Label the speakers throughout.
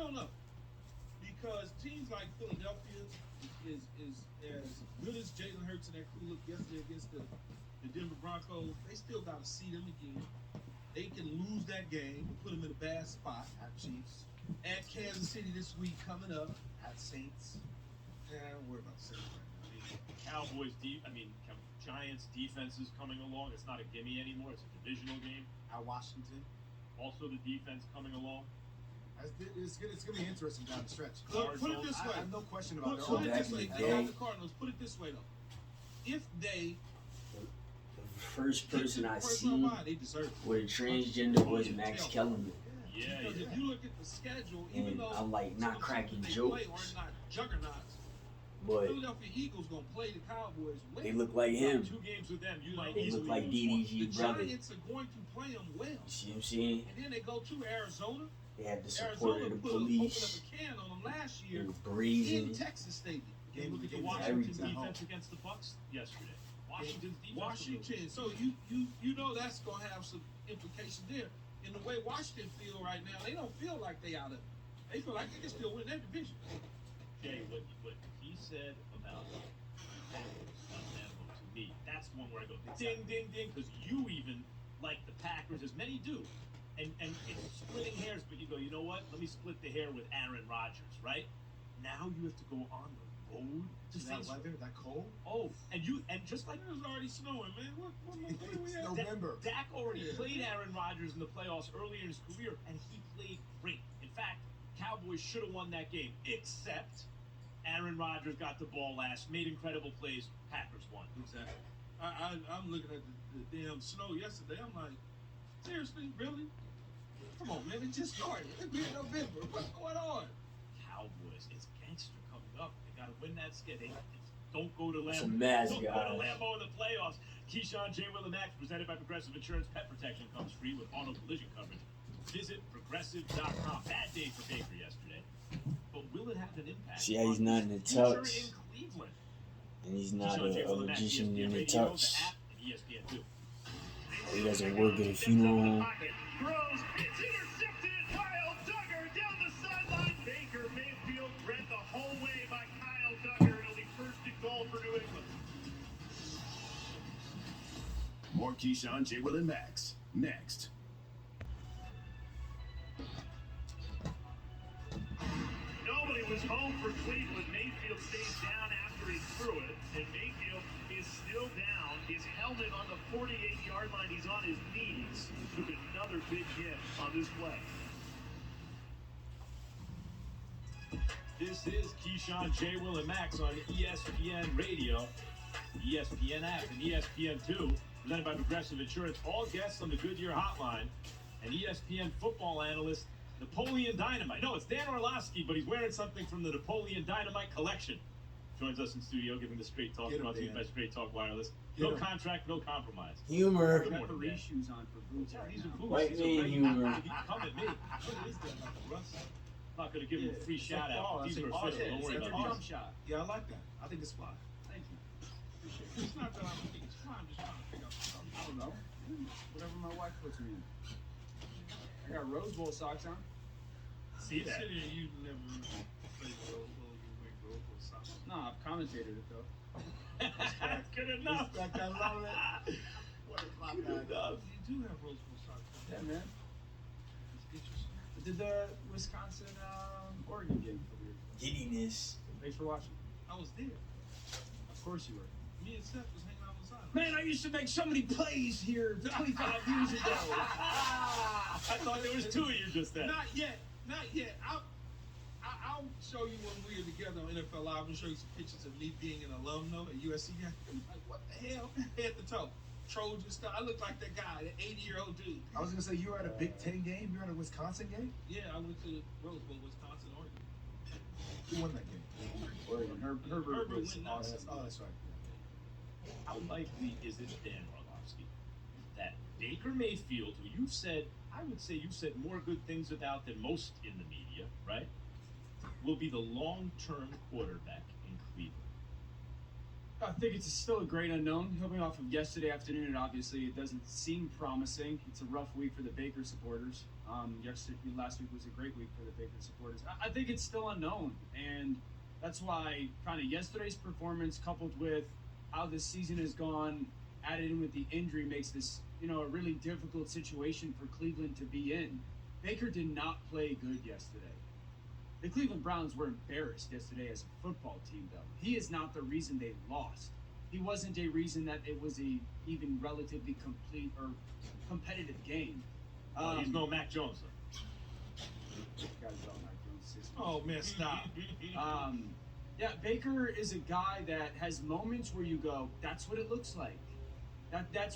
Speaker 1: don't know. Because teams like Philadelphia is as good as Jalen Hurts and that crew looked yesterday against the Denver Broncos. They still got to see them again. They can lose that game and put them in a bad spot.
Speaker 2: At Chiefs.
Speaker 1: At Kansas City this week coming up.
Speaker 2: At Saints.
Speaker 1: Yeah, don't worry about the Saints right now.
Speaker 3: Giants defense is coming along. It's not a gimme anymore. It's a divisional game.
Speaker 2: At Washington.
Speaker 3: Also, the defense coming along.
Speaker 2: It's going to be interesting down the stretch.
Speaker 1: Put it this way.
Speaker 2: I have no question about their
Speaker 1: Put it this way.
Speaker 4: Back
Speaker 1: They
Speaker 4: in the
Speaker 1: have
Speaker 4: day.
Speaker 1: the Cardinals. Put it this way, though. If they
Speaker 4: The first person I seen
Speaker 1: they deserve it.
Speaker 4: with a transgender was Max Kellerman.
Speaker 3: Yeah,
Speaker 1: Because if you look at the schedule,
Speaker 4: And
Speaker 1: even though
Speaker 4: I'm like not
Speaker 1: some
Speaker 4: cracking
Speaker 1: they
Speaker 4: jokes,
Speaker 1: play are not juggernauts,
Speaker 4: but
Speaker 1: Philadelphia Eagles gonna play the Cowboys well.
Speaker 4: they look like him.
Speaker 3: 2 games with them, you might
Speaker 4: They
Speaker 3: easily
Speaker 4: look like
Speaker 3: lose
Speaker 4: DDG
Speaker 1: The
Speaker 4: brother.
Speaker 1: Giants are going to play them well,
Speaker 4: See what I'm saying?
Speaker 1: and then they go to Arizona.
Speaker 4: They had the support
Speaker 1: Arizona
Speaker 4: of the
Speaker 1: put opened
Speaker 4: police.
Speaker 1: up a can on them last
Speaker 4: They
Speaker 1: year
Speaker 4: were
Speaker 1: in
Speaker 4: brazen.
Speaker 1: Texas Stadium.
Speaker 3: one. Look at the
Speaker 2: Game
Speaker 3: Washington
Speaker 4: everything.
Speaker 3: defense against the Bucks yesterday. Washington's defense.
Speaker 1: Washington. So you know that's gonna have some implications there. In the way Washington feel right now, they don't feel like they out of it. They feel like they can still win their division.
Speaker 3: Jay, what he said about Packers on Lambeau to me, that's one where I go ding, ding, ding, because you even like the Packers, as many do. And it's splitting hairs, but you go, you know what? Let me split the hair with Aaron Rodgers, right? Now you have to go on the road to
Speaker 2: That
Speaker 3: face.
Speaker 2: weather, that cold.
Speaker 3: Oh, and just like
Speaker 1: It was already snowing, man. What are we
Speaker 2: It's
Speaker 1: at?
Speaker 2: November.
Speaker 3: Dak already
Speaker 1: Yeah.
Speaker 3: played Aaron Rodgers in the playoffs earlier in his career, and he played great. In fact, Cowboys should have won that game, except Aaron Rodgers got the ball last, made incredible plays. Packers won.
Speaker 1: Exactly. I'm looking at the damn snow yesterday. I'm like, seriously, really? Come on, man. It just started. It's been November. What's going on?
Speaker 3: Cowboys, it's gangster coming up. They got to win that skid. Don't go to
Speaker 4: That's a
Speaker 3: Lambeau.
Speaker 4: mess,
Speaker 3: Don't go to
Speaker 4: guys.
Speaker 3: Lambeau in the playoffs. Keyshawn, J. Will, and Max, presented by Progressive Insurance. Pet protection comes free with auto collision coverage. Visit progressive.com. Bad day for Baker yesterday, but will it have an impact?
Speaker 4: See how he's
Speaker 3: on
Speaker 4: not
Speaker 3: his
Speaker 4: in the
Speaker 3: future
Speaker 4: tux?
Speaker 3: in Cleveland?
Speaker 4: And he's not
Speaker 3: Keyshawn, J. Will,
Speaker 4: a
Speaker 3: and Max,
Speaker 4: magician
Speaker 3: ESPN
Speaker 4: in the
Speaker 3: Radio,
Speaker 4: tux.
Speaker 3: the app, and ESPN2.
Speaker 4: He doesn't work at a funeral home.
Speaker 5: Throws, it's intercepted. Kyle Duggar down the sideline. Baker Mayfield read the whole way by Kyle Duggar. It'll be first and goal for New England.
Speaker 6: More Keyshawn, J. Will, and Max. Next.
Speaker 5: Nobody was home for Cleveland. Mayfield stays down after he threw it, and Mayfield is still down. His helmet on the 48-yard line. He's on his knees. Took another big hit on this play.
Speaker 3: This is Keyshawn, J. Will, and Max on ESPN Radio, ESPN app, and ESPN2, presented by Progressive Insurance. All guests on the Goodyear Hotline, and ESPN football analyst Napoleon Dynamite. No, it's Dan Orlovsky, but he's wearing something from the Napoleon Dynamite collection. Joins us in studio, giving the straight talk,
Speaker 2: Get him,
Speaker 3: brought to you
Speaker 2: Dan.
Speaker 3: by Straight Talk Wireless.
Speaker 2: Get
Speaker 3: No
Speaker 2: him.
Speaker 3: contract, no compromise.
Speaker 4: Humor.
Speaker 3: Good
Speaker 7: got
Speaker 3: morning,
Speaker 7: Paris
Speaker 3: Dan.
Speaker 7: shoes on for boots
Speaker 3: Yeah,
Speaker 7: right
Speaker 3: these are
Speaker 7: now.
Speaker 3: boots.
Speaker 4: White
Speaker 3: These are
Speaker 4: man
Speaker 3: great.
Speaker 4: humor.
Speaker 3: He come at me.
Speaker 1: What is that? Like a rust?
Speaker 3: I'm not going to give him a free shout out. These are official. Don't worry
Speaker 7: It's a
Speaker 3: about
Speaker 7: jump
Speaker 3: these.
Speaker 7: shot.
Speaker 1: Yeah, I like that. I think it's fly.
Speaker 7: Thank you.
Speaker 1: It's not that I don't think it's fly. I'm just trying to figure out something.
Speaker 7: I don't know. Whatever my wife puts me in. I got Rose Bowl socks on.
Speaker 3: See that?
Speaker 1: City, you never played Rose Bowl. You went Rose Bowl soccer.
Speaker 7: No, I've commentated it though.
Speaker 3: Good enough.
Speaker 2: Respect, I love it. What a clap
Speaker 3: Good
Speaker 2: back.
Speaker 3: enough.
Speaker 1: You do have Rose Bowl soccer.
Speaker 7: Yeah, man.
Speaker 1: It's interesting.
Speaker 7: I did the Wisconsin Oregon game over here.
Speaker 4: Giddiness.
Speaker 7: Thanks for watching.
Speaker 1: I was there.
Speaker 7: Of course you were.
Speaker 1: Me and Seth was hanging out on the side.
Speaker 7: Man, I used to make so many plays here 25 years ago.
Speaker 3: I thought there was 2 of you just then.
Speaker 1: Not yet. Not yet. I'll show you when we were together on NFL Live. I'll show you some pictures of me being an alumno at USC. Like, what the hell? Head to toe. Trojan stuff. I look like that guy, that 80-year-old dude.
Speaker 2: I was gonna say you were at a Big Ten game. You were at a Wisconsin game.
Speaker 1: Yeah, I went to Rose Bowl, Wisconsin, Oregon.
Speaker 2: Who won that game?
Speaker 7: Oregon. Herbert
Speaker 1: Herbert
Speaker 7: was
Speaker 1: went
Speaker 2: Oh,
Speaker 1: nuts.
Speaker 2: that's right.
Speaker 3: How likely is it, Dan Orlovsky, that Baker Mayfield, who you've said, I would say you've said more good things about than most in the media, right, will be the long-term quarterback in Cleveland?
Speaker 7: I think it's still a great unknown. Coming off of yesterday afternoon, and obviously it doesn't seem promising. It's a rough week for the Baker supporters. Last week was a great week for the Baker supporters. I think it's still unknown, and that's why kind of yesterday's performance coupled with how this season has gone, added in with the injury, makes this a really difficult situation for Cleveland to be in. Baker did not play good yesterday. The Cleveland Browns were embarrassed yesterday as a football team, though. He is not the reason they lost. He wasn't a reason that it was a even relatively complete or competitive game.
Speaker 3: He's no Mac Jones, though.
Speaker 1: Oh man, stop.
Speaker 7: Yeah, Baker is a guy that has moments where you go, that's what it looks like.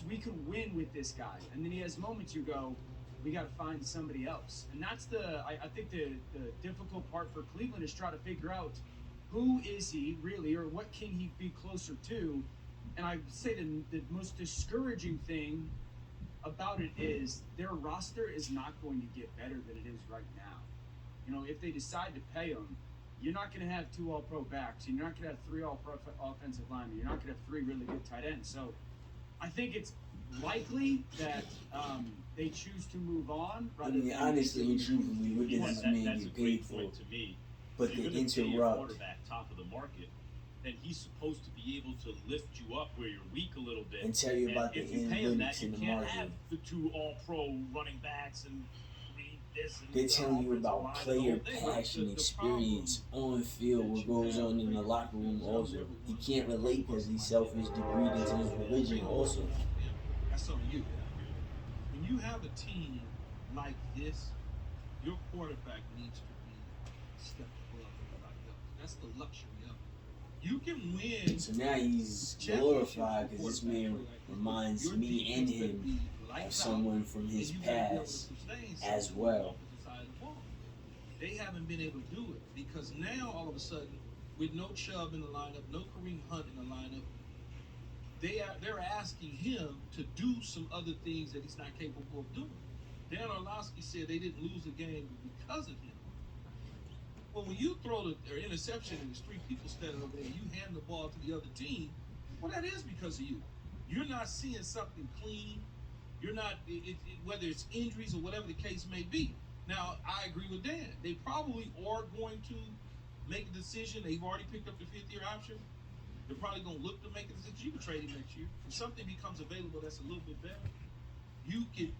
Speaker 7: We could win with this guy. And then he has moments you go, we got to find somebody else. And that's I think the difficult part for Cleveland is try to figure out who is he really, or what can he be closer to. And I say the most discouraging thing about it is their roster is not going to get better than it is right now. If they decide to pay him, you're not going to have 2 all-pro backs. You're not going to have 3 all-pro offensive linemen. You're not going to have 3 really good tight ends. So I think it's likely that they choose to move on.
Speaker 4: Honestly and truthfully, what does this man
Speaker 3: That's a
Speaker 4: get
Speaker 3: great
Speaker 4: paid for?
Speaker 3: point to me.
Speaker 4: But
Speaker 3: If
Speaker 4: they
Speaker 3: you're gonna pay your
Speaker 4: interrupt.
Speaker 3: quarterback top of the market, then he's supposed to be able to lift you up where you're weak a little bit.
Speaker 4: And tell you about the
Speaker 3: if you pay him that,
Speaker 4: analytics
Speaker 3: you
Speaker 4: in the
Speaker 3: can't
Speaker 4: market.
Speaker 3: have the 2 all-pro running backs and this and
Speaker 4: They're
Speaker 3: the
Speaker 4: telling you
Speaker 3: offensive
Speaker 4: about
Speaker 3: line and the
Speaker 4: player
Speaker 3: whole thing.
Speaker 4: passion,
Speaker 1: The
Speaker 4: experience
Speaker 1: problem
Speaker 4: on field, what goes on in the locker room also. He can't relate because he's selfish, degreed into his religion also.
Speaker 1: That's on you. When you have a team like this, your quarterback needs to be a step above everybody else. That's the luxury of it. You can win.
Speaker 4: So now he's glorified because this man reminds me and him of someone from his past as well.
Speaker 1: They haven't been able to do it because now all of a sudden, with no Chubb in the lineup, no Kareem Hunt in the lineup, they're asking him to do some other things that he's not capable of doing. Dan Orlovsky said they didn't lose the game because of him. Well, when you throw the interception and there's 3 people standing over there and you hand the ball to the other team, well, that is because of you. You're not seeing something clean. You're not, whether it's injuries or whatever the case may be. Now, I agree with Dan. They probably are going to make a decision. They've already picked up the 5th-year option. They're probably going to look to make a decision. You can trade him next year. If something becomes available that's a little bit better, you can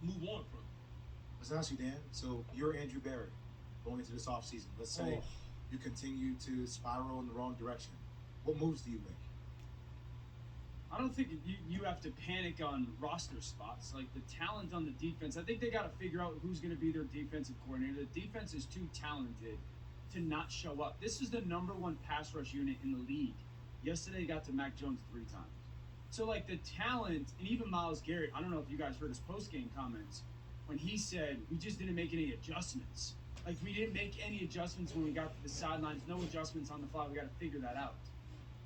Speaker 1: move on from it.
Speaker 2: Let's ask you, Dan. So you're Andrew Barrett going into this offseason. Let's say you continue to spiral in the wrong direction. What moves do you make?
Speaker 7: I don't think you have to panic on roster spots. Like the talent on the defense, I think they got to figure out who's going to be their defensive coordinator. The defense is too talented to not show up. This is the #1 pass rush unit in the league. Yesterday they got to Mac Jones 3 times. So like the talent, and even Myles Garrett, I don't know if you guys heard his post-game comments when he said we just didn't make any adjustments. Like we didn't make any adjustments when we got to the sidelines. No adjustments on the fly. We got to figure that out.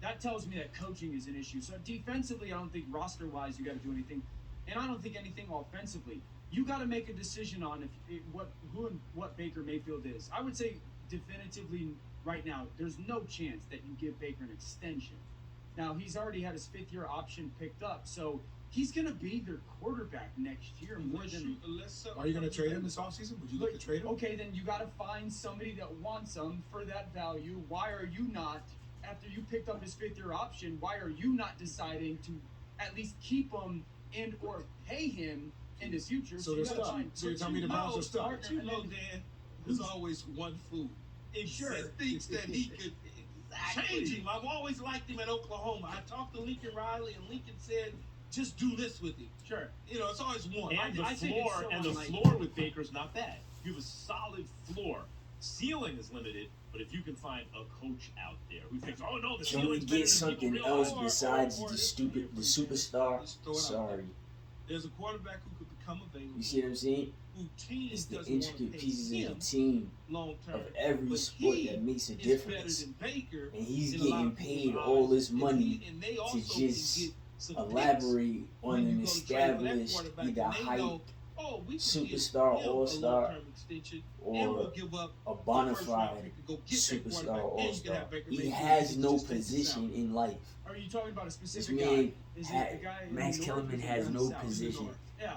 Speaker 7: That tells me that coaching is an issue. So defensively, I don't think roster-wise you got to do anything, and I don't think anything offensively. You got to make a decision on who and what Baker Mayfield is. I would say definitively right now, there's no chance that you give Baker an extension. Now he's already had his 5th-year option picked up, so he's going to be their quarterback next year more than.
Speaker 2: Are you going to trade him this offseason? Would you look to trade him?
Speaker 7: Okay, then you got to find somebody that wants him for that value. Why are you not? After you picked up his 5th-year option, why are you not deciding to at least keep him and or pay him in the future?
Speaker 2: So they're stuck. So you're telling me the Browns are stuck?
Speaker 1: But you know, Dan, there's always one fool that thinks that he could change him. I've always liked him at Oklahoma. I talked to Lincoln Riley, and Lincoln said, just do this with him.
Speaker 7: Sure.
Speaker 1: It's always one.
Speaker 3: And the
Speaker 7: I think it's
Speaker 3: floor
Speaker 7: so
Speaker 3: and the
Speaker 7: unlikely.
Speaker 3: floor with Baker's not bad. You have a solid floor. Ceiling is limited, but if you can find a coach out there who thinks, oh no, the
Speaker 4: Can we
Speaker 3: ceiling's better
Speaker 4: get
Speaker 3: than
Speaker 4: something
Speaker 3: people
Speaker 4: else
Speaker 3: realize.
Speaker 4: besides
Speaker 1: or
Speaker 4: the
Speaker 1: this
Speaker 4: superstar?
Speaker 1: Just throw it out
Speaker 4: Sorry.
Speaker 1: there. There's a quarterback who could become available.
Speaker 4: You see what I'm saying?
Speaker 1: Who team
Speaker 4: It's the
Speaker 1: doesn't want to
Speaker 4: intricate
Speaker 1: pay
Speaker 4: pieces
Speaker 1: him
Speaker 4: of the team
Speaker 1: long term.
Speaker 4: of every
Speaker 1: But
Speaker 4: sport
Speaker 1: he
Speaker 4: that makes a
Speaker 1: is
Speaker 4: difference.
Speaker 1: better than Baker,
Speaker 4: And he's
Speaker 1: in a lot
Speaker 4: getting
Speaker 1: of
Speaker 4: paid
Speaker 1: people's
Speaker 4: all
Speaker 1: eyes.
Speaker 4: this
Speaker 1: And
Speaker 4: money
Speaker 1: and they
Speaker 4: to
Speaker 1: also can
Speaker 4: just
Speaker 1: get some
Speaker 4: elaborate
Speaker 1: picks
Speaker 4: on
Speaker 1: when you
Speaker 4: an
Speaker 1: go to trade for that
Speaker 4: established
Speaker 1: quarterback,
Speaker 4: either
Speaker 1: and they
Speaker 4: hype
Speaker 1: know, oh, we can
Speaker 4: superstar,
Speaker 1: give him
Speaker 4: all-star,
Speaker 1: a long-term extension, and we'll
Speaker 4: or
Speaker 1: give up
Speaker 4: a
Speaker 1: the
Speaker 4: bona
Speaker 1: first round
Speaker 4: fide
Speaker 1: pick to go get that
Speaker 4: superstar
Speaker 1: quarterback, and you can
Speaker 4: all-star.
Speaker 1: have Baker
Speaker 4: He
Speaker 1: Mayfield
Speaker 4: has
Speaker 1: and
Speaker 4: no
Speaker 1: just take his
Speaker 4: position
Speaker 1: salary.
Speaker 4: in life.
Speaker 7: Are you talking about a
Speaker 4: This
Speaker 7: specific
Speaker 4: man,
Speaker 7: guy? Is it the guy in
Speaker 4: Max
Speaker 7: the north or
Speaker 4: Kellerman
Speaker 7: is it
Speaker 4: has
Speaker 7: down
Speaker 4: no
Speaker 7: south?
Speaker 4: position.
Speaker 1: North.
Speaker 7: Yeah.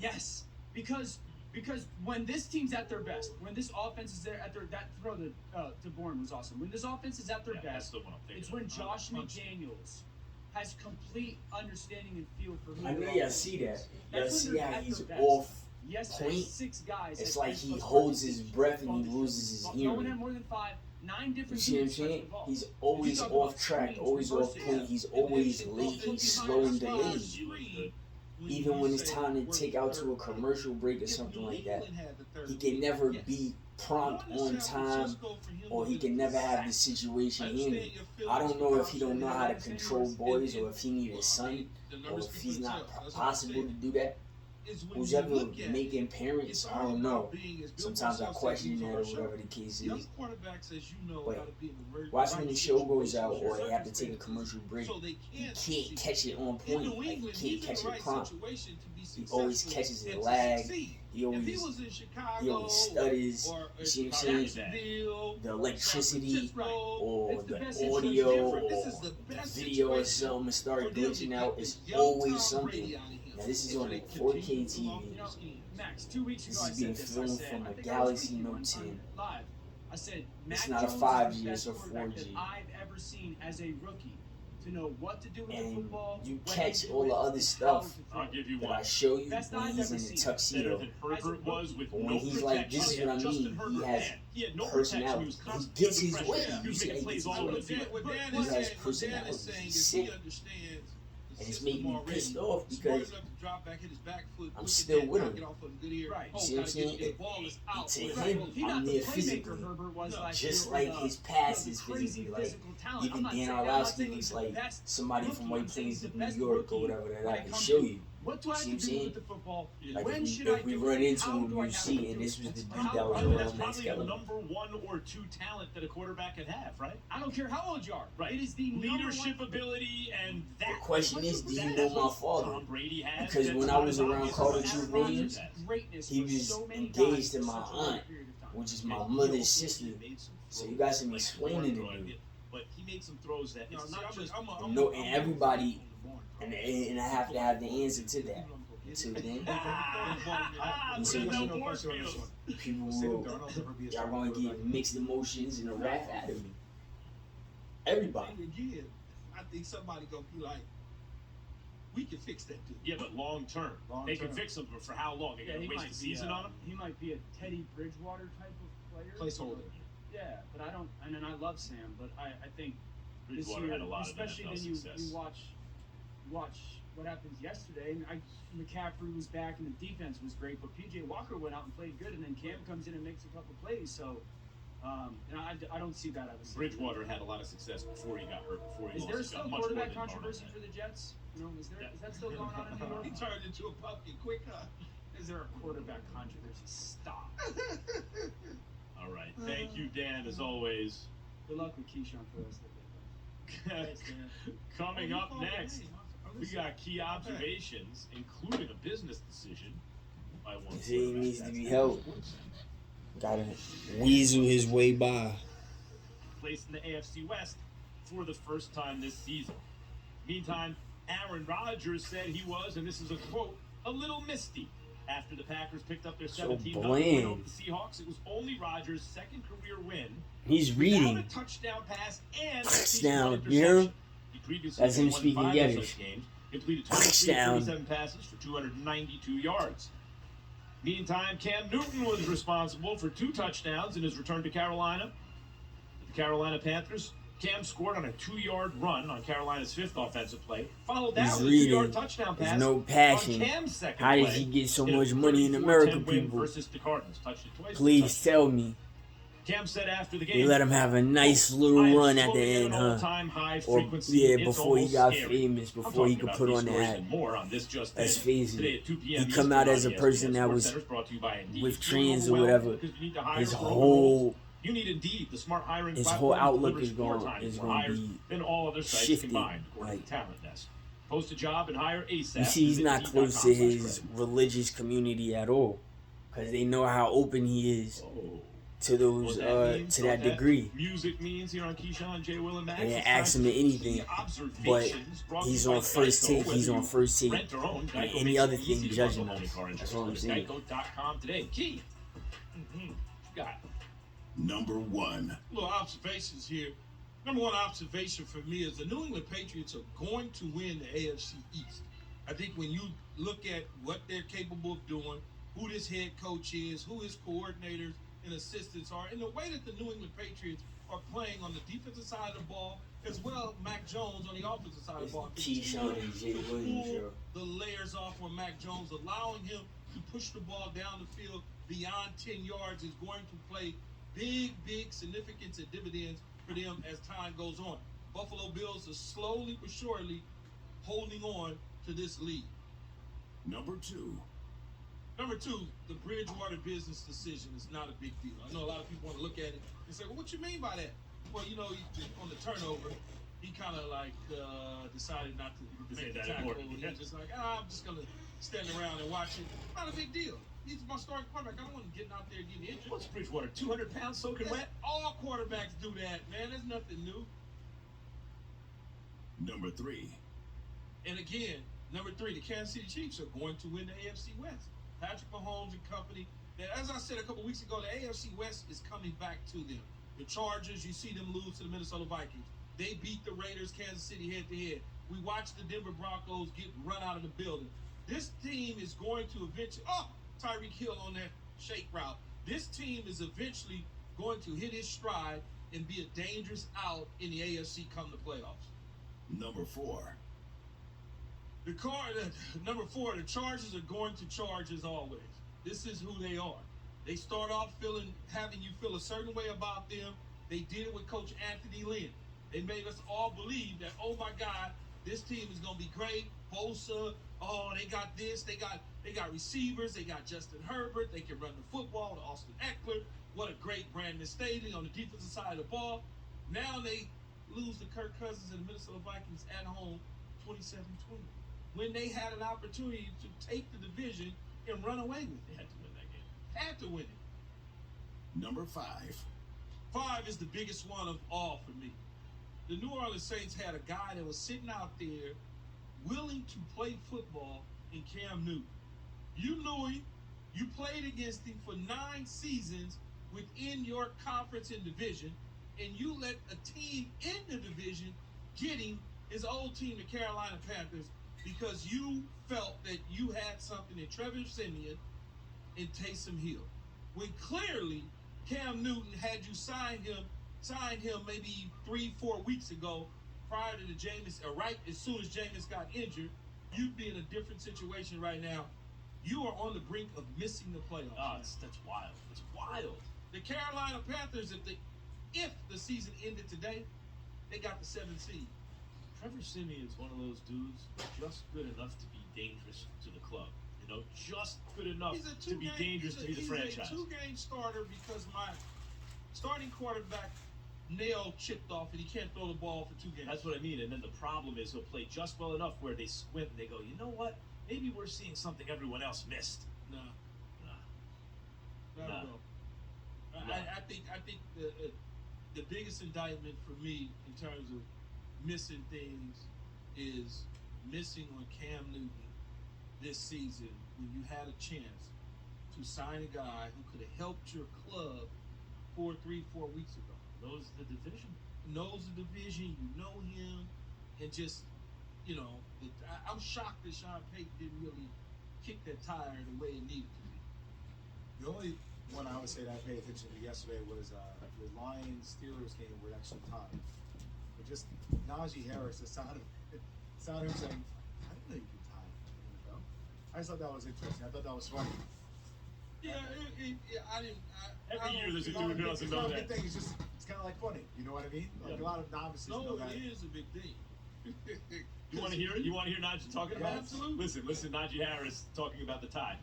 Speaker 7: Yes, because when this team's at their best, when this offense is at their that throw to Bourne was awesome. When this offense is at their
Speaker 3: Yeah, that's
Speaker 7: best,
Speaker 3: the one I'm thinking
Speaker 7: it's when
Speaker 3: of.
Speaker 7: Josh McDaniels has complete understanding and feel for who.
Speaker 4: I know
Speaker 7: their
Speaker 4: y'all
Speaker 7: offense
Speaker 4: see
Speaker 7: is.
Speaker 4: that. Y'all
Speaker 7: That's when
Speaker 4: see
Speaker 7: they're
Speaker 4: how
Speaker 7: at
Speaker 4: he's
Speaker 7: their best.
Speaker 4: off
Speaker 7: Yes,
Speaker 4: point.
Speaker 7: 6 guys.
Speaker 4: It's
Speaker 7: had
Speaker 4: like
Speaker 7: 10
Speaker 4: he
Speaker 7: plus
Speaker 4: holds
Speaker 7: targets
Speaker 4: his
Speaker 7: each.
Speaker 4: breath and he
Speaker 7: Both
Speaker 4: loses his
Speaker 7: No one had
Speaker 4: hearing.
Speaker 7: more than 5. 9
Speaker 4: You
Speaker 7: different
Speaker 4: see what I'm
Speaker 7: teams touched
Speaker 4: saying?
Speaker 7: the ball.
Speaker 4: He's
Speaker 7: If you
Speaker 4: always
Speaker 7: talk
Speaker 4: off
Speaker 7: about
Speaker 4: track,
Speaker 7: screens,
Speaker 4: always off
Speaker 7: reverse
Speaker 4: point.
Speaker 7: it.
Speaker 4: He's
Speaker 1: And
Speaker 4: always
Speaker 1: then
Speaker 4: late.
Speaker 1: looking
Speaker 4: He's
Speaker 1: behind
Speaker 4: slow
Speaker 1: the
Speaker 4: and
Speaker 1: slide
Speaker 4: delayed.
Speaker 1: screen,
Speaker 4: Even
Speaker 1: you
Speaker 4: when it's
Speaker 1: say
Speaker 4: time to
Speaker 1: where's
Speaker 4: take
Speaker 1: the
Speaker 4: out to a
Speaker 1: third?
Speaker 4: commercial break or
Speaker 1: If
Speaker 4: something
Speaker 1: New
Speaker 4: like that,
Speaker 1: England had the third
Speaker 4: he can
Speaker 1: lead,
Speaker 4: never
Speaker 1: yes.
Speaker 4: be prompt on time, or he can never have the situation handled. I don't know if he don't know how to control boys, or if he need a son, or if he's not possible to do that. Who's ever making parents, I don't know. Sometimes I question that or whatever the case is. But watch when the show goes out or they have to take a commercial break, he can't catch it on point. Like, he can't catch it prompt. He always catches it lag. He always stutters. You see what I'm saying? The electricity or the audio or the video or something start glitching out. It's always something. Now this is on a 4K TV.
Speaker 7: You know, Max, 2 weeks ago
Speaker 4: This is being filmed from a
Speaker 7: I think
Speaker 4: Galaxy
Speaker 7: I was
Speaker 4: Note 10.
Speaker 7: live. I said,
Speaker 4: It's
Speaker 7: Mac
Speaker 4: not a
Speaker 7: Jones
Speaker 4: 5G,
Speaker 7: is the
Speaker 4: it's a
Speaker 7: best quarterback
Speaker 4: 4G.
Speaker 7: that I've ever seen as a rookie to know what to do with the
Speaker 4: And
Speaker 7: football.
Speaker 4: you
Speaker 7: when
Speaker 4: catch
Speaker 7: to do
Speaker 4: all the
Speaker 7: it,
Speaker 4: other
Speaker 7: and
Speaker 4: stuff
Speaker 7: how to throw
Speaker 3: I'll
Speaker 7: it.
Speaker 3: give you
Speaker 4: that
Speaker 3: one.
Speaker 4: I show you
Speaker 7: Best
Speaker 4: when
Speaker 7: I've
Speaker 4: he's
Speaker 7: ever
Speaker 4: in the
Speaker 7: seen.
Speaker 3: Better
Speaker 4: tuxedo.
Speaker 3: than Herbert was with
Speaker 4: When
Speaker 3: no
Speaker 4: he's like, this is
Speaker 3: protection.
Speaker 4: what I
Speaker 3: Justin
Speaker 4: mean.
Speaker 3: Herbert,
Speaker 4: He has
Speaker 3: man, he had no
Speaker 4: personality.
Speaker 3: protection.
Speaker 4: He
Speaker 3: was
Speaker 4: gets his
Speaker 3: constantly
Speaker 4: way.
Speaker 3: pressured. He
Speaker 4: You
Speaker 3: was
Speaker 4: see,
Speaker 3: making
Speaker 4: he
Speaker 3: plays
Speaker 4: gets
Speaker 3: all over the
Speaker 4: his way.
Speaker 3: field.
Speaker 4: He has personality. He's sick. And it's making me pissed off because I'm still with him.
Speaker 7: Right.
Speaker 4: You see what I'm saying? To him,
Speaker 7: He
Speaker 4: I'm
Speaker 7: not the
Speaker 4: there
Speaker 7: playmaker
Speaker 4: physically.
Speaker 7: Herbert was last
Speaker 4: Just
Speaker 7: year,
Speaker 4: like
Speaker 7: or
Speaker 4: his
Speaker 7: the
Speaker 4: passes
Speaker 7: crazy
Speaker 4: physically. Like,
Speaker 7: physical talent.
Speaker 4: even
Speaker 7: I'm not
Speaker 4: Dan
Speaker 7: saying- I'm not
Speaker 4: Orlovsky
Speaker 7: saying
Speaker 4: looks
Speaker 7: he's
Speaker 4: like
Speaker 7: the best
Speaker 4: somebody
Speaker 7: rookie.
Speaker 4: from
Speaker 7: I'm
Speaker 4: White
Speaker 7: saying
Speaker 4: Plains
Speaker 7: he's
Speaker 4: of
Speaker 7: the
Speaker 4: New
Speaker 7: best
Speaker 4: York
Speaker 7: rookie
Speaker 4: or whatever that
Speaker 7: when
Speaker 4: I
Speaker 7: it
Speaker 4: can
Speaker 7: comes
Speaker 4: show
Speaker 7: to
Speaker 4: you.
Speaker 7: What do I have
Speaker 4: See
Speaker 7: to
Speaker 4: what I'm
Speaker 7: do
Speaker 4: saying?
Speaker 7: with the football?
Speaker 4: Like
Speaker 7: When
Speaker 4: if
Speaker 7: should
Speaker 4: we,
Speaker 7: I
Speaker 4: if we
Speaker 7: do
Speaker 4: run
Speaker 7: it?
Speaker 4: into
Speaker 7: How
Speaker 4: him,
Speaker 7: do I
Speaker 4: you
Speaker 7: have
Speaker 4: see,
Speaker 7: to
Speaker 4: and
Speaker 7: do
Speaker 4: this
Speaker 7: it?
Speaker 4: was the dude
Speaker 7: How
Speaker 4: that was
Speaker 3: I mean,
Speaker 4: around
Speaker 3: that's
Speaker 4: Max
Speaker 3: probably the
Speaker 4: Kellerman.
Speaker 3: number 1 or 2 talent that a quarterback can have, right?
Speaker 7: I don't care how old you are.
Speaker 3: Right.
Speaker 7: It is the
Speaker 3: Leadership
Speaker 7: number one.
Speaker 3: ability and that.
Speaker 4: The question is, do you
Speaker 3: That's
Speaker 4: know
Speaker 3: what
Speaker 4: my father?
Speaker 3: Tom Brady has.
Speaker 4: Because
Speaker 3: That's
Speaker 4: when I
Speaker 3: not
Speaker 4: was
Speaker 3: as
Speaker 4: around
Speaker 3: obvious
Speaker 4: Carter
Speaker 3: as
Speaker 4: True
Speaker 3: Aaron
Speaker 4: Williams,
Speaker 3: Rodgers has.
Speaker 7: Greatness
Speaker 4: he
Speaker 7: for
Speaker 4: was
Speaker 7: so many
Speaker 4: engaged
Speaker 7: guys
Speaker 4: to
Speaker 7: for
Speaker 4: my
Speaker 7: such a long
Speaker 4: aunt,
Speaker 7: period of time.
Speaker 4: which is
Speaker 3: Yeah,
Speaker 4: my
Speaker 3: he
Speaker 4: mother's
Speaker 3: also
Speaker 4: sister.
Speaker 3: made some
Speaker 4: So you
Speaker 3: throws,
Speaker 4: got some
Speaker 3: like
Speaker 4: explaining to
Speaker 3: Warren
Speaker 4: do.
Speaker 3: But he made some throws that it's not just
Speaker 4: No, and everybody, and I have to have the answer to that. Until then,
Speaker 3: You
Speaker 4: see what I'm saying?
Speaker 2: Sam
Speaker 4: people will,
Speaker 2: Darnold ever be a
Speaker 4: y'all
Speaker 2: starting
Speaker 4: gonna
Speaker 2: quarterback?
Speaker 4: get mixed emotions and a wrath out of me. Everybody.
Speaker 1: Again, I think somebody gonna be like, we can fix that dude.
Speaker 3: Yeah, but long term.
Speaker 2: Long
Speaker 3: They can
Speaker 2: term.
Speaker 3: fix him, but for how long? They're
Speaker 7: Yeah,
Speaker 3: going
Speaker 7: he
Speaker 3: to waste
Speaker 7: might
Speaker 3: the
Speaker 7: be
Speaker 3: season on him?
Speaker 7: He might be a Teddy Bridgewater type of player.
Speaker 2: Placeholder.
Speaker 7: Yeah, but I don't. And then I love Sam, but I think this
Speaker 3: Bridgewater
Speaker 7: year,
Speaker 3: had a lot of
Speaker 7: especially
Speaker 3: NFL
Speaker 7: then you
Speaker 3: success.
Speaker 7: watch what happens yesterday. And McCaffrey was back and the defense was great, but PJ Walker went out and played good, and then Cam comes in and makes a couple plays. So, and I don't see that out of Sam.
Speaker 3: Bridgewater had a lot of success before he got hurt. Before he
Speaker 7: Is
Speaker 3: lost,
Speaker 7: there
Speaker 3: he
Speaker 7: still
Speaker 3: got much more
Speaker 7: quarterback
Speaker 3: than
Speaker 7: controversy
Speaker 3: Darnold
Speaker 7: for
Speaker 3: had.
Speaker 7: the Jets? You know, is that still going on in New York?
Speaker 1: He turned into a pumpkin quick, huh?
Speaker 7: Is there a quarterback controversy? Stop.
Speaker 3: All right. Thank you, Dan, as always.
Speaker 7: Good luck with Keyshawn for the rest of the day. Thanks, Dan.
Speaker 3: Coming up next, we got key observations, including a business decision by one
Speaker 4: He say he
Speaker 3: quarterback.
Speaker 4: needs to
Speaker 3: That's
Speaker 4: be
Speaker 3: next.
Speaker 4: helped. Gotta weasel his way by.
Speaker 3: Placed in the AFC West for the first time this season. Meantime, Aaron Rodgers said he was, and this is a quote, a little misty after the Packers picked up their
Speaker 4: So
Speaker 3: 17-0 win
Speaker 4: bland.
Speaker 3: over the Seahawks. It was only Rodgers' second career win.
Speaker 4: He's
Speaker 3: Without
Speaker 4: reading.
Speaker 3: a touchdown pass and a
Speaker 4: Touchdown,
Speaker 3: interception.
Speaker 4: you hear him?
Speaker 3: He previously
Speaker 4: That's him
Speaker 3: won
Speaker 4: speaking
Speaker 3: 5 of
Speaker 4: Yiddish.
Speaker 3: those games, completed 23
Speaker 4: Touchdown.
Speaker 3: 37 passes for 292 yards. Meantime, Cam Newton was responsible for 2 touchdowns in his return to Carolina. With the Carolina Panthers, Cam scored on a 2-yard run on Carolina's 5th offensive play, followed that
Speaker 4: He's
Speaker 3: with a 2-yard
Speaker 4: reading.
Speaker 3: touchdown
Speaker 4: There's
Speaker 3: pass
Speaker 4: no passion.
Speaker 3: on Cam's second
Speaker 4: How did
Speaker 3: play
Speaker 4: he get so
Speaker 3: in a
Speaker 4: much money in
Speaker 3: 34-10
Speaker 4: America,
Speaker 3: win
Speaker 4: people?
Speaker 3: versus the Cardinals. Touched it twice.
Speaker 4: Please tell me.
Speaker 3: Cam said after the game,
Speaker 4: They let him have a nice
Speaker 3: "I
Speaker 4: little
Speaker 3: am
Speaker 4: run at the
Speaker 3: slowly at
Speaker 4: end,
Speaker 3: an
Speaker 4: huh?
Speaker 3: all-time high
Speaker 4: Or
Speaker 3: frequency.
Speaker 4: yeah,
Speaker 3: It's
Speaker 4: before he
Speaker 3: almost
Speaker 4: got
Speaker 3: scary."
Speaker 4: famous,
Speaker 3: I'm
Speaker 4: before he
Speaker 3: talking
Speaker 4: could
Speaker 3: about
Speaker 4: put
Speaker 3: these
Speaker 4: on the
Speaker 3: stories
Speaker 4: hat.
Speaker 3: and more on this Just
Speaker 4: Let's
Speaker 3: In.
Speaker 4: face
Speaker 3: Today
Speaker 4: it.
Speaker 3: at 2 p.m.
Speaker 4: He come out
Speaker 3: Eastern
Speaker 4: as a
Speaker 3: on
Speaker 4: person
Speaker 3: ESPN
Speaker 4: that
Speaker 3: Sports
Speaker 4: was
Speaker 3: Center is brought to you by Indeed.
Speaker 4: with
Speaker 3: Feeling
Speaker 4: trans or
Speaker 3: overwhelmed
Speaker 4: whatever.
Speaker 3: because you need to hire
Speaker 4: His
Speaker 3: for
Speaker 4: whole
Speaker 3: roles? You need Indeed, the smart hiring
Speaker 4: his
Speaker 3: platform
Speaker 4: whole
Speaker 3: that
Speaker 4: outlook
Speaker 3: delivers
Speaker 4: is
Speaker 3: more
Speaker 4: going
Speaker 3: time
Speaker 4: is
Speaker 3: for
Speaker 4: going to
Speaker 3: hires
Speaker 4: be
Speaker 3: than all other sites
Speaker 4: shifted.
Speaker 3: combined, according
Speaker 4: Like,
Speaker 3: to Talent Desk. Post a job and hire ASAP.
Speaker 4: you see, he's
Speaker 3: Visit
Speaker 4: not close to
Speaker 3: Indeed.com/credit.
Speaker 4: his religious community at all, because they know how open he is
Speaker 3: Oh.
Speaker 4: to those to that degree.
Speaker 3: Music means here on Keyshawn, J. Will, and Max.
Speaker 4: They
Speaker 3: It's
Speaker 4: ask
Speaker 3: time
Speaker 4: him to
Speaker 3: for
Speaker 4: anything,
Speaker 3: key
Speaker 4: but
Speaker 3: observations brought to
Speaker 4: he's
Speaker 3: you by
Speaker 4: on first
Speaker 3: Geico.
Speaker 4: take.
Speaker 3: Whether
Speaker 4: He's on
Speaker 3: you
Speaker 4: first take.
Speaker 3: rent or own,
Speaker 4: And
Speaker 3: Geico
Speaker 4: any
Speaker 3: makes
Speaker 4: other
Speaker 3: it easy
Speaker 4: thing
Speaker 3: to
Speaker 4: judging
Speaker 3: bundle home
Speaker 4: us.
Speaker 3: car insurance.
Speaker 4: That's all I'm
Speaker 3: Visit
Speaker 4: saying.
Speaker 3: Geico.com today. Key. What you got?
Speaker 6: Number 1.
Speaker 1: Little observations here. Number one observation for me is the New England Patriots are going to win the AFC East. I think when you look at what they're capable of doing, who this head coach is, who his coordinators and assistants are, and the way that the New England Patriots are playing on the defensive side of the ball, as well as Mac Jones on the offensive side of the ball.
Speaker 4: Keyshawn and Jay Williams,
Speaker 1: Pull
Speaker 4: yo.
Speaker 1: the layers off on Mac Jones, allowing him to push the ball down the field beyond 10 yards is going to play big significance and dividends for them as time goes on. Buffalo Bills are slowly but surely holding on to this lead.
Speaker 6: Number 2.
Speaker 1: Number 2, the Bridgewater business decision is not a big deal. I know a lot of people want to look at it and say, well, what you mean by that? Well, you know, on the turnover, he kind of like decided not to make the tackle. He was just like, I'm just going to stand around and watch it. Not a big deal. He's my starting quarterback. I don't want him getting out there and getting injured.
Speaker 3: What's Bridgewater, 200 pounds soaking wet?
Speaker 1: All quarterbacks do that, man. There's nothing new.
Speaker 6: Number 3.
Speaker 1: And again, number 3, the Kansas City Chiefs are going to win the AFC West. Patrick Mahomes and company. That, as I said a couple weeks ago, the AFC West is coming back to them. The Chargers, you see them lose to the Minnesota Vikings. They beat the Raiders, Kansas City head-to-head. We watched the Denver Broncos get run out of the building. This team is going to eventually... Tyreek Hill on that shake route. This team is eventually going to hit his stride and be a dangerous out in the AFC come the playoffs.
Speaker 6: Number 4.
Speaker 1: Number 4, the Chargers are going to charge as always. This is who they are. They start off having you feel a certain way about them. They did it with Coach Anthony Lynn. They made us all believe that, oh my God, this team is going to be great. Bosa, they got this. They got receivers. They got Justin Herbert. They can run the football to Austin Eckler. What a great Brandon Staley on the defensive side of the ball. Now they lose to Kirk Cousins and the Minnesota Vikings at home 27-20. When they had an opportunity to take the division and run away with it.
Speaker 3: They had to win that game.
Speaker 1: Had to win it.
Speaker 6: Number 5.
Speaker 1: 5 is the biggest one of all for me. The New Orleans Saints had a guy that was sitting out there willing to play football in Cam Newton. You knew him. You played against him for 9 seasons within your conference and division, and you let a team in the division get him, his old team, the Carolina Panthers, because you felt that you had something in Trevor Siemian and Taysom Hill. When clearly Cam Newton had you signed him maybe 3-4 weeks ago prior to the Jameis, right as soon as Jameis got injured, you'd be in a different situation right now. You are on the brink of missing the playoffs.
Speaker 3: That's wild. It's wild.
Speaker 1: The Carolina Panthers, if the season ended today, they got the 7th seed.
Speaker 3: Trevor Siemian's one of those dudes just good enough to be dangerous to the club. You know, just good enough to be dangerous to be the franchise.
Speaker 1: He's a 2-game starter because my starting quarterback nail chipped off and he can't throw the ball for 2 games.
Speaker 3: That's what I mean. And then the problem is he'll play just well enough where they squint and they go, you know what? Maybe we're seeing something everyone else missed.
Speaker 1: No.
Speaker 3: No.
Speaker 1: I think the biggest indictment for me in terms of missing things is missing on Cam Newton this season when you had a chance to sign a guy who could have helped your club 4 weeks ago.
Speaker 3: Knows the division.
Speaker 1: Knows the division. You know him, and just I'm shocked that Sean Payton didn't really kick that tire the way it needed to be.
Speaker 2: The only one I would say that I paid attention to yesterday was the Lions-Steelers game where it actually tied. But just Najee Harris, the sound of him saying, I didn't know you could tie in the NFL. I just thought that was interesting. I thought that was funny.
Speaker 1: Yeah, I didn't.
Speaker 3: Every year there's a dude who doesn't know that.
Speaker 2: Thing. It's kind of like funny. You know what I mean? Like a lot of novices know that.
Speaker 1: It is a big thing.
Speaker 3: You want to hear it? You want to hear Najee talking about it?
Speaker 1: Absolutely.
Speaker 3: Listen, Najee Harris talking about the tie.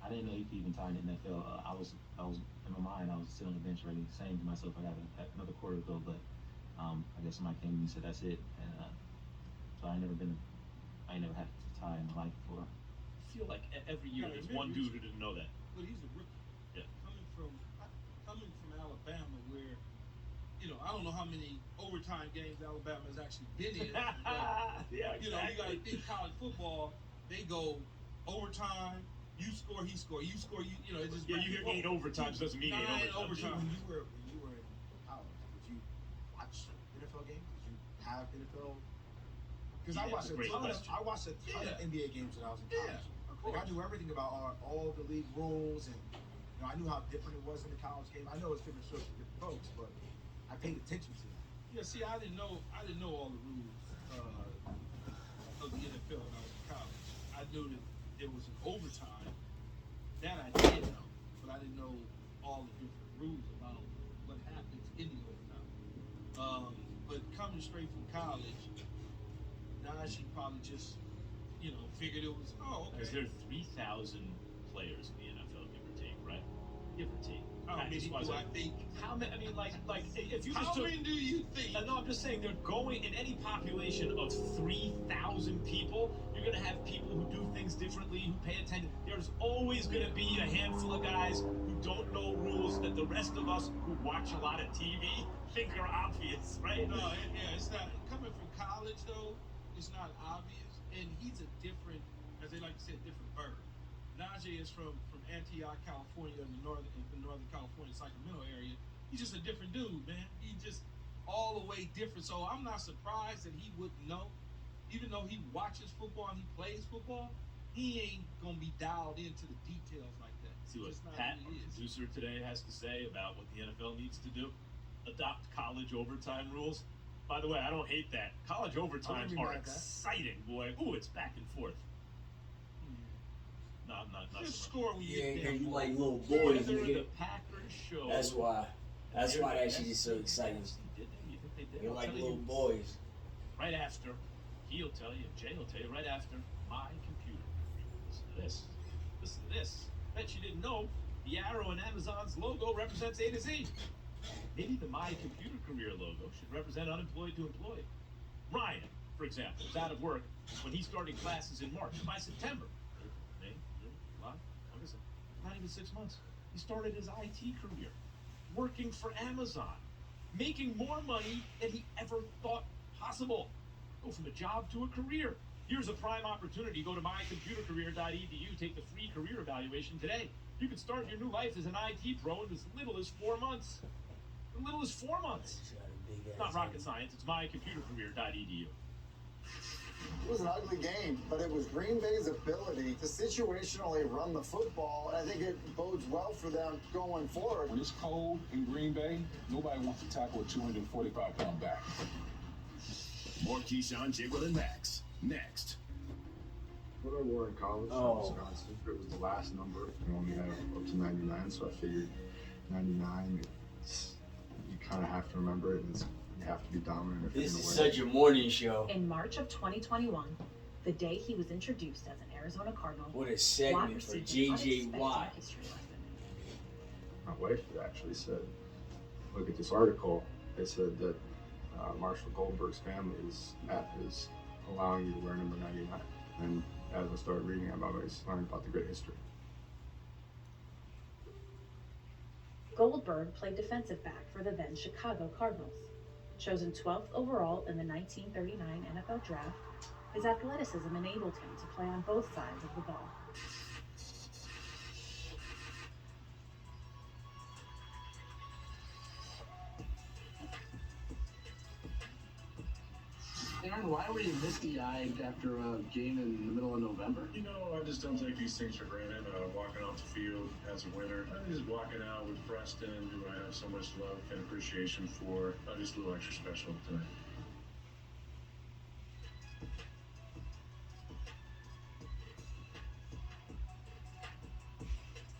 Speaker 8: I didn't know he could even tie in the NFL. I was in my mind. I was sitting on the bench ready, saying to myself, I got another quarter to go. But I guess somebody came and said that's it. And so I ain't never had to tie in my life before.
Speaker 3: I feel like every year there's one dude who didn't know that.
Speaker 1: But he's a rookie.
Speaker 3: Yeah.
Speaker 1: Coming from Alabama, where I don't know how many overtime games Alabama has actually been in. But,
Speaker 3: yeah, exactly.
Speaker 1: You got to think college football. They go overtime. You score, he score. You score, it just.
Speaker 3: Yeah, you hear 8 overtimes doesn't mean 8 overtimes.
Speaker 2: When you were in college, did you watch NFL games? Did you have NFL? Because I watched a ton of NBA games when I was in college.
Speaker 1: Yeah, of
Speaker 2: Like
Speaker 1: course.
Speaker 2: I knew everything about all the league rules, and I knew how different it was in the college game. I know it's different strokes for different folks, but I paid attention to that.
Speaker 1: Yeah, see, I didn't know all the rules of the NFL when I was in college. I knew that there was an overtime. That I did know, but I didn't know all the different rules about what happens in the overtime. But coming straight from college, Najee probably just, figured it was, okay.
Speaker 3: Is there 3,000 players in the NFL, give or take, right? Give or take.
Speaker 1: How many do I think?
Speaker 3: How many? I mean, like if you just
Speaker 1: How
Speaker 3: took,
Speaker 1: many do you think?
Speaker 3: No, I'm just saying they're going in any population of 3,000 people. You're gonna have people who do things differently, who pay attention. There's always gonna be a handful of guys who don't know rules that the rest of us who watch a lot of TV think are obvious, right?
Speaker 1: No, it's not. Coming from college though, it's not obvious, and he's a different, as they like to say, a different bird. Najee is from Antioch, California, in the northern California, Sacramento area. He's just a different dude, man. He's just all the way different. So I'm not surprised that he wouldn't know. Even though he watches football and he plays football, he ain't gonna be dialed into the details like that.
Speaker 3: See what
Speaker 1: Just not
Speaker 3: Pat,
Speaker 1: who
Speaker 3: our
Speaker 1: he is.
Speaker 3: producer today, has to say about what the NFL needs to do: adopt college overtime rules. By the way, I don't hate that. College overtimes are exciting, boy. Ooh, it's back and forth. No, I'm not.
Speaker 1: Just
Speaker 3: so
Speaker 1: score when you
Speaker 4: Yeah,
Speaker 1: get
Speaker 4: because you
Speaker 1: down.
Speaker 4: like little boys,
Speaker 3: They're
Speaker 4: nigga.
Speaker 3: the Packers show.
Speaker 4: That's why. That's why that shit is so exciting.
Speaker 3: Did they? You think they did?
Speaker 4: You're
Speaker 3: I'll
Speaker 4: like
Speaker 3: tell
Speaker 4: little
Speaker 3: you,
Speaker 4: boys.
Speaker 3: right after, he'll tell you, Jay will tell you, right after my computer. Listen to this. Listen to this. Bet you didn't know the arrow in Amazon's logo represents A to Z. Maybe the My Computer Career logo should represent unemployed to employed. Ryan, for example, is out of work when he started classes in March. By September, May, June, July, August, not even 6 months, he started his IT career, working for Amazon, making more money than he ever thought possible. Go from a job to a career. Here's a prime opportunity. Go to mycomputercareer.edu. Take the free career evaluation today. You can start your new life as an IT pro in as little as 4 months. As little as 4 months. It's not rocket science. It's mycomputercareer.edu.
Speaker 9: It was an ugly game, but it was Green Bay's ability to situationally run the football, and I think it bodes well for them going forward.
Speaker 10: When it's cold in Green Bay, nobody wants to tackle a 245-pound back.
Speaker 6: More Keyshawn, J. Will, and Max. Next.
Speaker 11: What I wore in college in Wisconsin, it was the last number. You only have up to 99, so I figured 99, you kind of have to remember it, and you have to be dominant if
Speaker 4: This
Speaker 11: you're
Speaker 4: is
Speaker 11: going to
Speaker 4: such a morning show.
Speaker 12: In March of 2021, the day he was introduced as an Arizona Cardinal,
Speaker 4: What a
Speaker 12: Watt
Speaker 4: segment for
Speaker 12: received an
Speaker 4: JJ
Speaker 12: unexpected
Speaker 4: Watt.
Speaker 12: history lesson.
Speaker 11: My wife actually said, look at this article. They said that Marshall Goldberg's family is allowing you to wear number 99. And as I started reading about it, I learned about the great history.
Speaker 12: Goldberg played defensive back for the then Chicago Cardinals. Chosen 12th overall in the 1939 NFL Draft, his athleticism enabled him to play on both sides of the ball.
Speaker 13: Aaron, why were you misty-eyed after a game in the middle of November?
Speaker 14: You know, I just don't take these things for granted. Walking off the field as a winner, just walking out with Preston, who I have so much love and appreciation for, just a little extra special tonight.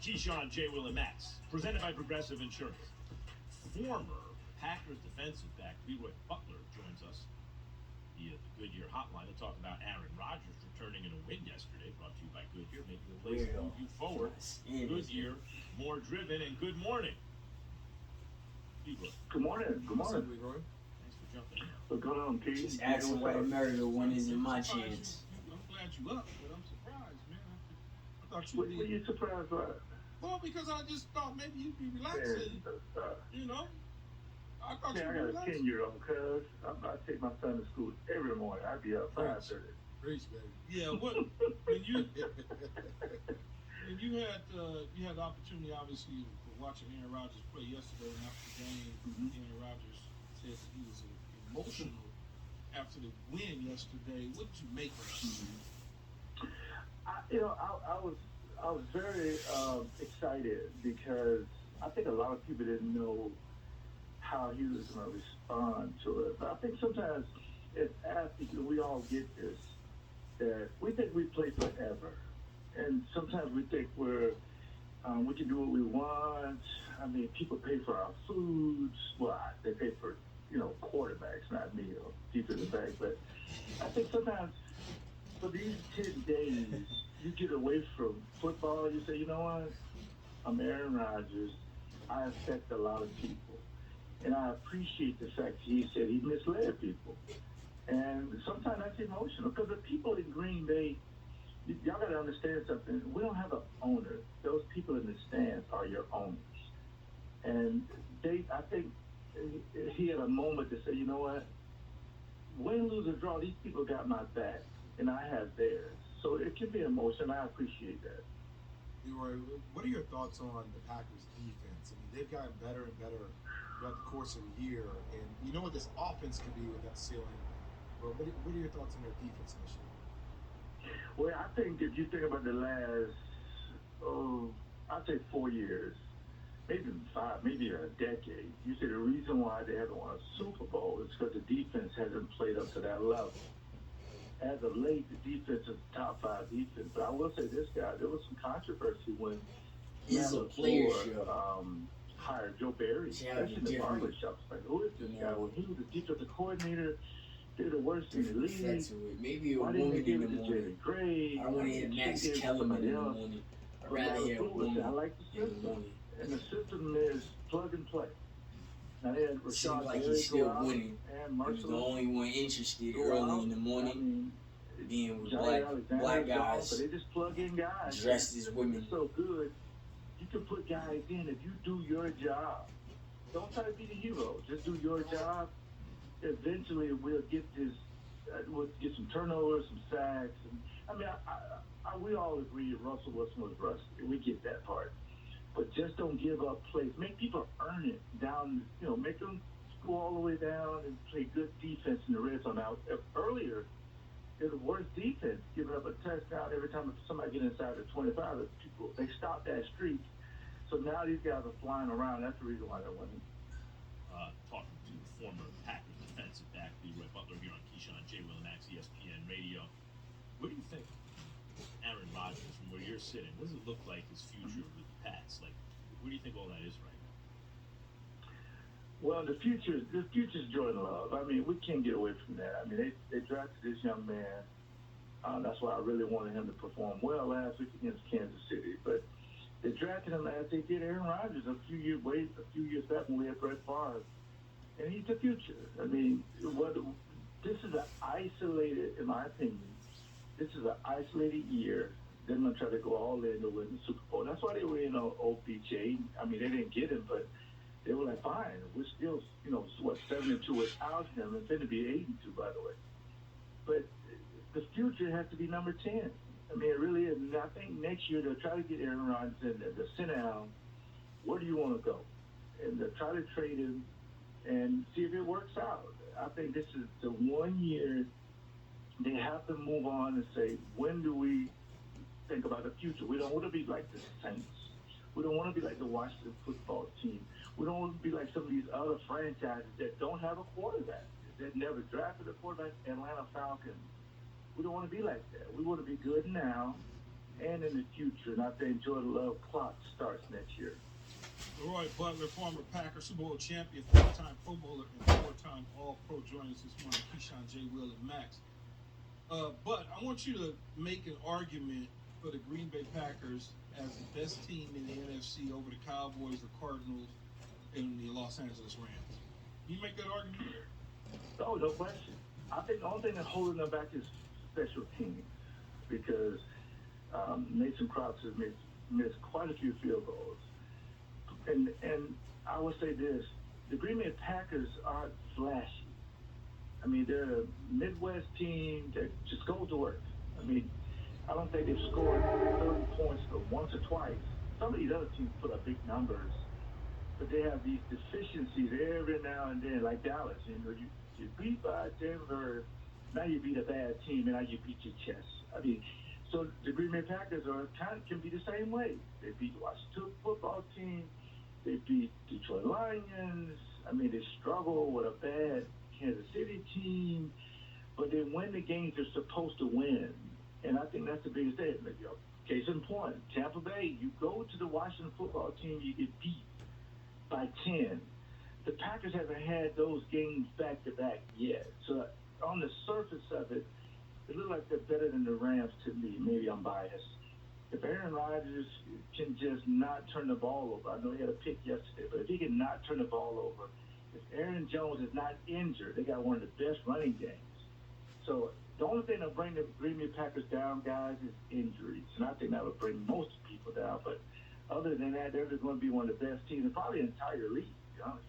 Speaker 3: Keyshawn, J. Will, and Max, presented by Progressive Insurance. Former Packers defensive back Leroy Butler joins us via the Goodyear hotline to talk about Aaron Rodgers returning in a win yesterday, brought to you by Goodyear, making the place move you forward. Goodyear, more driven, and good morning. Leroy.
Speaker 15: Good morning. Good morning.
Speaker 3: Leroy? Thanks for jumping in.
Speaker 15: What's going on, Keith?
Speaker 4: Just asking why America when is in my chance.
Speaker 1: I'm glad you up, but I'm surprised, man. I thought you
Speaker 15: What are you surprised by?
Speaker 1: Well, because I just thought maybe you'd be relaxing. You know? I thought
Speaker 15: Man, I
Speaker 1: you were
Speaker 15: got a
Speaker 1: relaxing.
Speaker 15: 10-year-old, cuz I take my son to school every morning. I be up 5:30.
Speaker 2: Preach, baby.
Speaker 1: Yeah, when you had the opportunity, obviously, for watching Aaron Rodgers play yesterday, and after the game, Aaron Rodgers said that he was emotional after the win yesterday. What did you make of that?
Speaker 15: I was very excited because I think a lot of people didn't know how he was going to respond to it. But I think sometimes as athletes, we all get this, that we think we play forever. And sometimes we think we're We can do what we want. I mean, people pay for our foods. Well, they pay for, quarterbacks, not me or defensive backs. But I think sometimes for these 10 days, you get away from football. You say, you know what? I'm Aaron Rodgers. I affect a lot of people. And I appreciate the fact he said he misled people. And sometimes that's emotional because the people in Green Bay, y'all got to understand something. We don't have an owner. Those people in the stands are your owners. And I think he had a moment to say, you know what? Win, lose, or draw, these people got my back, and I have theirs. So it can be emotional. I appreciate that.
Speaker 2: Leroy, what are your thoughts on the Packers' defense? I mean, they've gotten better and better throughout the course of the year, and you know what this offense can be with that ceiling. But what are your thoughts on their defense this year?
Speaker 15: Well, I think if you think about the last, I'd say 4 years, maybe 5, maybe a decade, you say the reason why they haven't won a Super Bowl is because the defense hasn't played up to that level. As of late, the defense is top 5 defense. But I will say this, guy, there was some controversy when
Speaker 4: It's a player show.
Speaker 15: Hired Joe Barry, especially in the barber shops. Like, who is this guy? When he was the defensive coordinator, they're the worst in the league.
Speaker 4: Maybe a
Speaker 15: Why
Speaker 4: woman
Speaker 15: didn't they give
Speaker 4: in the
Speaker 15: it to
Speaker 4: morning.
Speaker 15: Jerry Gray?
Speaker 4: I don't want to hear Max Kellerman in the morning. I'd rather hear a woman
Speaker 15: I like the
Speaker 4: in the
Speaker 15: system.
Speaker 4: morning.
Speaker 15: And the system is plug and play. Now they had
Speaker 4: Seems
Speaker 15: Rashad
Speaker 4: like
Speaker 15: Berry
Speaker 4: he's still
Speaker 15: go out
Speaker 4: winning.
Speaker 15: and
Speaker 4: He was the
Speaker 15: Merciless
Speaker 4: only one interested
Speaker 15: go
Speaker 4: early
Speaker 15: out.
Speaker 4: in the morning,
Speaker 15: I mean,
Speaker 4: being with
Speaker 15: Jair
Speaker 4: black
Speaker 15: Alexander's gone,
Speaker 4: guys
Speaker 15: but they just plug in guys.
Speaker 4: dressed as women.
Speaker 15: It's so good. You can put guys in if you do your job. Don't try to be the hero. Just do your job. Eventually, we'll get this. We'll get some turnovers, some sacks, and I mean, we all agree Russell Wilson was rusty. We get that part, but just don't give up plays. Make people earn it down. Make them go all the way down and play good defense in the red zone. Now, earlier, they're the worst defense, giving up a touchdown every time somebody get inside the 25. They stopped that streak. So now these guys are flying around. That's the reason why they're winning.
Speaker 3: Talking to the former Packers defensive back, Leroy Butler, here on Keyshawn, J. Will, and Max, ESPN Radio. What do you think, Aaron Rodgers, from where you're sitting, what does it look like his future with the Pats? Like, where do you think all that is right now?
Speaker 15: Well, the future's Jordan Love. I mean, we can't get away from that. I mean, they drafted this young man. That's why I really wanted him to perform well last week against Kansas City. But they drafted him as they did Aaron Rodgers a few years back when we had Brett Favre. And he's the future. I mean, this is an isolated, in my opinion, this is an isolated year. They're going to try to go all in to win the Super Bowl. That's why they were in OBJ. I mean, they didn't get him, but they were like, fine, we're still, 7-2 without him. It's going to be 8-2, by the way. But the future has to be number 10. I mean, it really is. And I think next year they'll try to get Aaron Rodgers in there. They'll sit down. Where do you want to go? And they'll try to trade him and see if it works out. I think this is the 1 year they have to move on and say, when do we think about the future? We don't want to be like the Saints. We don't want to be like the Washington football team. We don't want to be like some of these other franchises that don't have a quarterback, that never drafted a quarterback, Atlanta Falcons. We don't want to be like that. We want to be good now and in the future. And I think Jordan Love clock starts next year.
Speaker 1: Leroy Butler, former Packers Super Bowl champion, 4-time Pro Bowler, and 4-time All-Pro, joining us this morning, Keyshawn, J. Will, and Max. But I want you to make an argument for the Green Bay Packers as the best team in the NFC over the Cowboys, the Cardinals, and the Los Angeles Rams. Can you make that argument?
Speaker 15: Oh, no question. I think the only thing that's holding them back is special teams, because Mason Crosby has missed quite a few field goals. And I would say this, the Green Bay Packers aren't flashy. I mean, they're a Midwest team that just goes to work. I mean, I don't think they've scored 30 points once or twice. Some of these other teams put up big numbers, but they have these deficiencies every now and then, like Dallas. You beat by Denver, now you beat a bad team, and now you beat your chest. I mean, so the Green Bay Packers can be the same way. They beat the Washington football team. They beat Detroit Lions. I mean, they struggle with a bad Kansas City team, but they win the games they're supposed to win. And I think that's the biggest thing. Case in point, Tampa Bay, you go to the Washington football team, you get beat by 10. The Packers haven't had those games back-to-back yet. So on the surface of it, it looks like they're better than the Rams to me. Maybe I'm biased. If Aaron Rodgers can just not turn the ball over, I know he had a pick yesterday, but if he can not turn the ball over, if Aaron Jones is not injured, they got one of the best running games. So the only thing that'll bring the Green Bay Packers down, guys, is injuries. And I think that would bring most people down. But other than that, they're just going to be one of the best teams in probably the entire league, to be honest.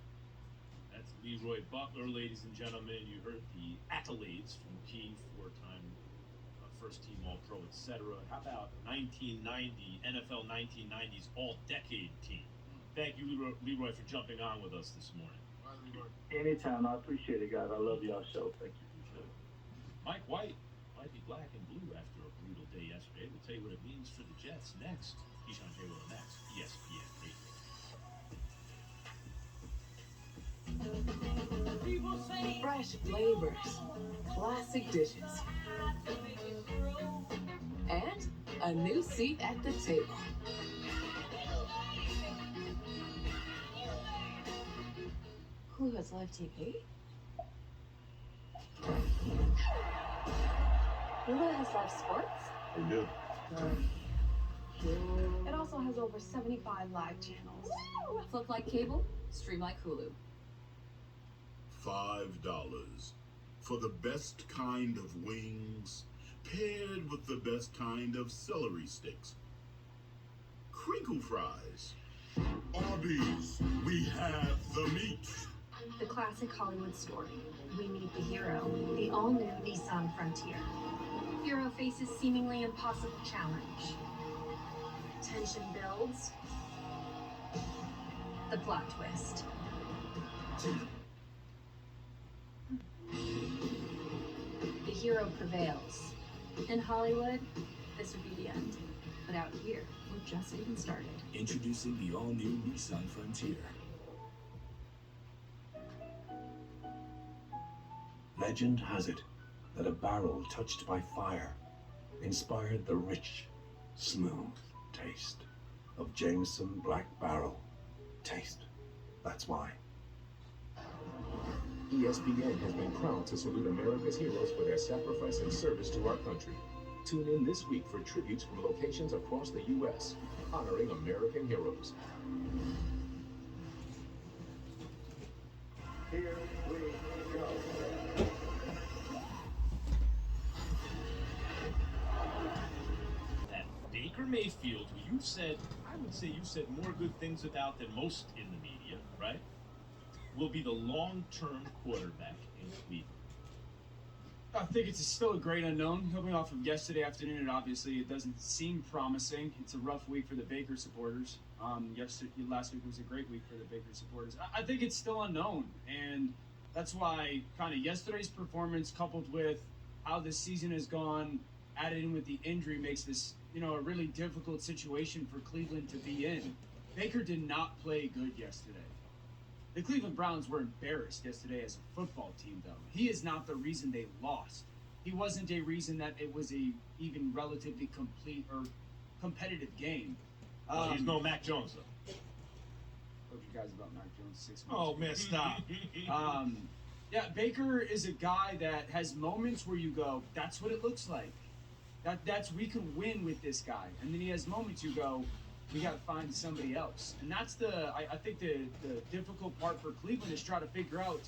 Speaker 3: That's Leroy Butler, ladies and gentlemen. You heard the accolades from Key, four-time first-team All-Pro, etc. How about 1990, NFL 1990s All-Decade team? Thank you, Leroy, for jumping on with us this morning.
Speaker 15: Anytime. I appreciate it, guys. I love y'all show. Thank you.
Speaker 3: Mike White might be black and blue after a brutal day yesterday. We'll tell you what it means for the Jets next. Keyshawn, J. Will, and Max, ESPN Radio.
Speaker 16: Fresh flavors, classic dishes, and a new seat at the table. Who has live TV?
Speaker 12: Hulu has live sports.
Speaker 6: We do.
Speaker 16: It also has over 75 live channels.
Speaker 17: Flip like cable, stream like Hulu.
Speaker 6: $5 for the best kind of wings, paired with the best kind of celery sticks. Crinkle fries. Arby's, we have the meat.
Speaker 18: The classic Hollywood story. We meet the hero, the all-new Nissan Frontier. Hero faces seemingly impossible challenge. Tension builds. The plot twist. The hero prevails. In Hollywood, this would be the end. But out here, we're just getting started.
Speaker 19: Introducing the all-new Nissan Frontier. Legend has it that a barrel touched by fire inspired the rich, smooth taste of Jameson Black Barrel. Taste. That's why.
Speaker 20: ESPN has been proud to salute America's heroes for their sacrifice and service to our country. Tune in this week for tributes from locations across the U.S., honoring American heroes.
Speaker 9: Here we go.
Speaker 3: That Baker Mayfield, who you said, I would say you said more good things about than most in the media, right? Will be the long-term quarterback in Cleveland.
Speaker 7: I think it's still a great unknown. Coming off of yesterday afternoon, and obviously it doesn't seem promising. It's a rough week for the Baker supporters. Last week was a great week for the Baker supporters. I think it's still unknown, and that's why kind of yesterday's performance coupled with how this season has gone, added in with the injury, makes this, a really difficult situation for Cleveland to be in. Baker did not play good yesterday. The Cleveland Browns were embarrassed yesterday as a football team, though. He is not the reason they lost. He wasn't a reason that it was a even relatively complete or competitive game.
Speaker 3: Well, he's no Mac Jones, though.
Speaker 7: Told you guys about Mac Jones 6 months
Speaker 1: Oh,
Speaker 7: ago.
Speaker 1: man, stop.
Speaker 7: Yeah, Baker is a guy that has moments where you go, that's what it looks like. That's we can win with this guy. And then he has moments you go, we got to find somebody else. And that's I think the difficult part for Cleveland is trying to figure out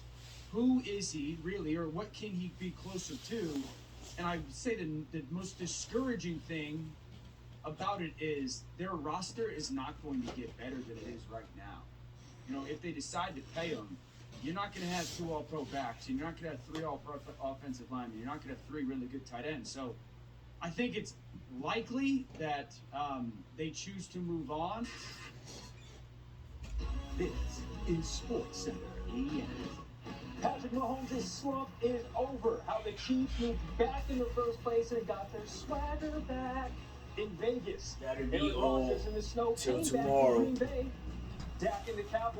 Speaker 7: who is he really, or what can he be closer to. And I would say the most discouraging thing about it is their roster is not going to get better than it is right now. If they decide to pay him, you're not going to have 2 all-pro backs, and you're not going to have 3 all-pro offensive linemen. You're not going to have 3 really good tight ends. So I think it's likely that they choose to move on.
Speaker 19: This is Sports Center EN.
Speaker 21: Patrick Mahomes' slump is over. How the Chiefs moved back in the first place and got their swagger back in Vegas.
Speaker 4: That'll be
Speaker 21: Aaron
Speaker 4: all
Speaker 21: Rodgers in the snow
Speaker 4: till
Speaker 21: came back to
Speaker 4: tomorrow.
Speaker 21: Green Bay. Dak and the Cowboys.